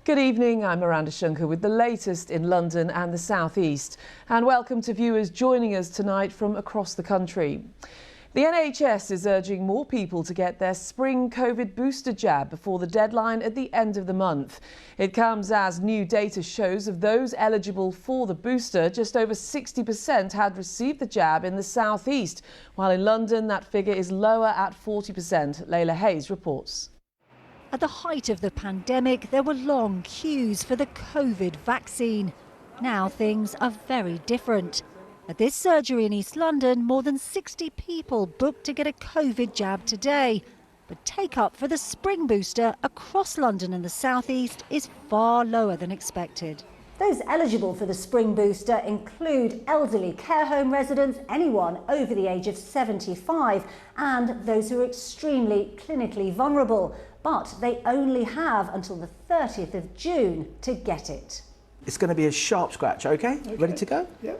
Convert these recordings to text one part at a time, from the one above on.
Good evening, I'm Miranda Schunke with the latest in London and the South East. And welcome to viewers joining us tonight from across the country. The NHS is urging more people to get their spring COVID booster jab before the deadline at the end of the month. It comes as new data shows of those eligible for the booster, just over 60% had received the jab in the South East, while in London that figure is lower at 40%. Layla Hayes reports. At the height of the pandemic, there were long queues for the COVID vaccine. Now things are very different. At this surgery in East London, more than 60 people booked to get a COVID jab today. But take-up for the spring booster across London and the South East is far lower than expected. Those eligible for the spring booster include elderly care home residents, anyone over the age of 75, and those who are extremely clinically vulnerable. But they only have until the 30th of June to get it. It's going to be a sharp scratch, okay? Ready to go? Yep.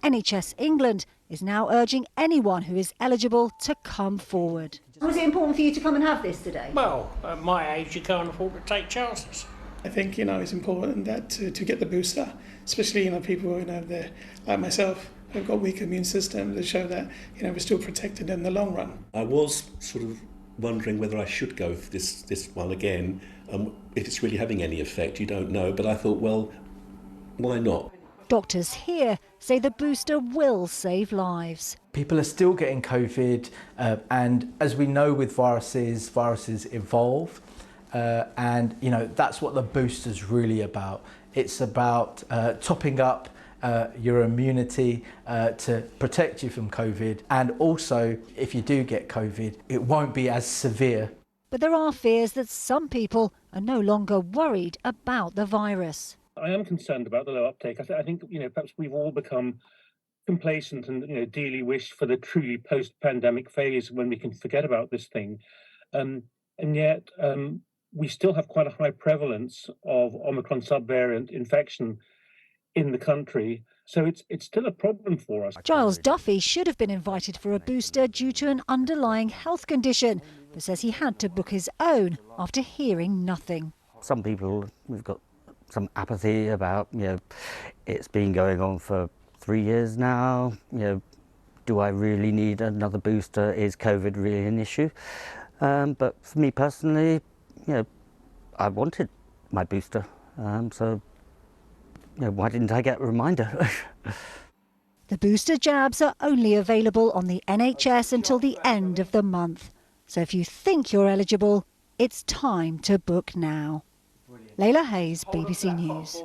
NHS England is now urging anyone who is eligible to come forward. Was it important for you to come and have this today? Well, at my age, you can't afford to take chances. I think, it's important that to get the booster, especially, people who, they're like myself, who've got weak immune system, to show that, we're still protected in the long run. I was sort of wondering whether I should go for this one again. If it's really having any effect, you don't know. But I thought, well, why not? Doctors here say the booster will save lives. People are still getting COVID, and as we know with viruses evolve, and that's what the booster's really about. It's about topping up your immunity to protect you from COVID, and also if you do get COVID, it won't be as severe. But there are fears that some people are no longer worried about the virus. I am concerned about the low uptake. I think perhaps we've all become complacent and dearly wish for the truly post-pandemic phase when we can forget about this thing, and yet we still have quite a high prevalence of Omicron subvariant infection in the country, so it's still a problem for us. Giles Duffy should have been invited for a booster due to an underlying health condition, but says he had to book his own after hearing nothing. Some people, we've got some apathy about, it's been going on for 3 years now. Do I really need another booster? Is COVID really an issue? But for me personally, I wanted my booster, so why didn't I get a reminder? The booster jabs are only available on the NHS until the end of the month. So if you think you're eligible, it's time to book now. Layla Hayes, BBC News.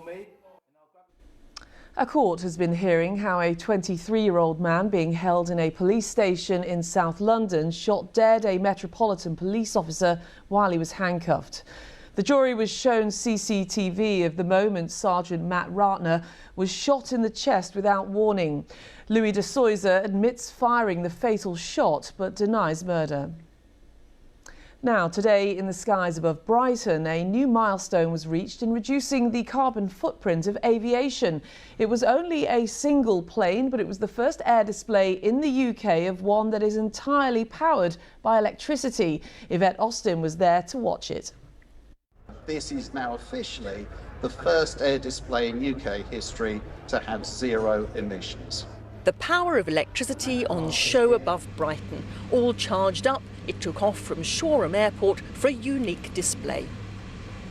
A court has been hearing how a 23-year-old man being held in a police station in South London shot dead a Metropolitan Police officer while he was handcuffed. The jury was shown CCTV of the moment Sergeant Matt Ratner was shot in the chest without warning. Louis de Soysa admits firing the fatal shot but denies murder. Now, today in the skies above Brighton, a new milestone was reached in reducing the carbon footprint of aviation. It was only a single plane, but it was the first air display in the UK of one that is entirely powered by electricity. Yvette Austin was there to watch it. This is now officially the first air display in UK history to have zero emissions. The power of electricity on show above Brighton. All charged up, it took off from Shoreham Airport for a unique display.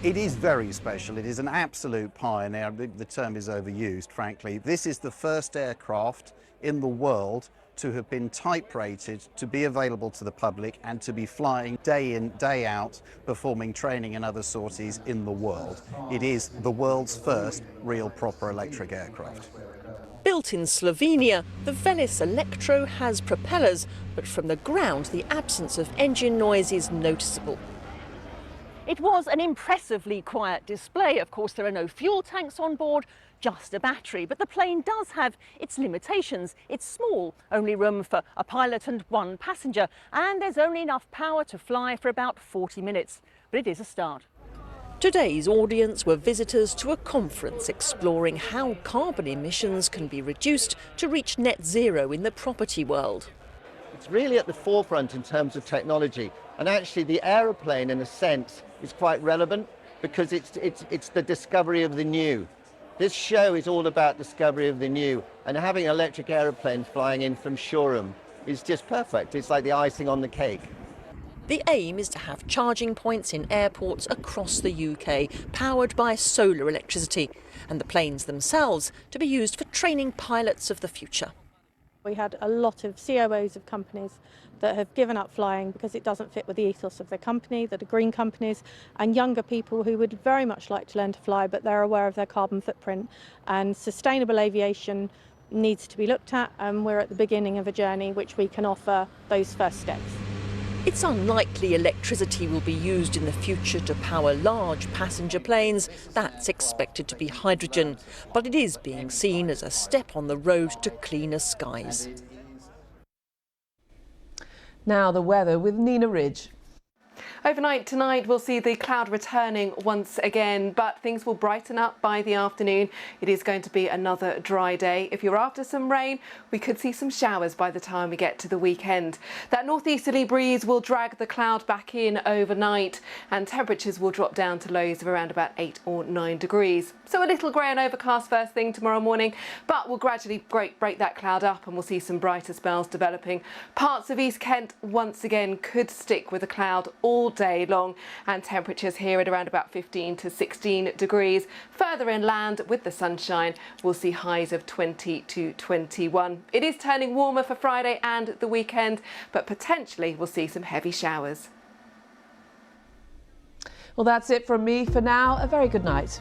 It is very special. It is an absolute pioneer. The term is overused, frankly. This is the first aircraft in the world to have been type rated to be available to the public and to be flying day in, day out, performing training and other sorties in the world. It is the world's first real proper electric aircraft. Built in Slovenia, the Venice Electro has propellers, but from the ground the absence of engine noise is noticeable. It was an impressively quiet display. Of course, there are no fuel tanks on board, just a battery, but the plane does have its limitations. It's small, only room for a pilot and one passenger, and there's only enough power to fly for about 40 minutes. But it is a start. Today's audience were visitors to a conference exploring how carbon emissions can be reduced to reach net zero in the property world. It's really at the forefront in terms of technology, and actually the aeroplane in a sense is quite relevant because it's the discovery of the new. This show is all about discovery of the new, and having an electric aeroplane flying in from Shoreham is just perfect. It's like the icing on the cake. The aim is to have charging points in airports across the UK, powered by solar electricity, and the planes themselves to be used for training pilots of the future. We had a lot of COOs of companies that have given up flying because it doesn't fit with the ethos of their company, that are green companies, and younger people who would very much like to learn to fly, but they're aware of their carbon footprint. And sustainable aviation needs to be looked at, and we're at the beginning of a journey which we can offer those first steps. It's unlikely electricity will be used in the future to power large passenger planes. That's expected to be hydrogen, but it is being seen as a step on the road to cleaner skies. Now the weather with Nina Ridge. Overnight tonight we'll see the cloud returning once again, but things will brighten up by the afternoon. It is going to be another dry day. If you're after some rain, we could see some showers by the time we get to the weekend. That northeasterly breeze will drag the cloud back in overnight, and temperatures will drop down to lows of around about 8 or 9 degrees. So a little grey and overcast first thing tomorrow morning, but we'll gradually break that cloud up and we'll see some brighter spells developing. Parts of East Kent once again could stick with a cloud all day long, and temperatures here at around about 15 to 16 degrees. Further inland with the sunshine, we'll see highs of 20 to 21. It is turning warmer for Friday and the weekend, but potentially we'll see some heavy showers. Well, that's it from me for now. A very good night.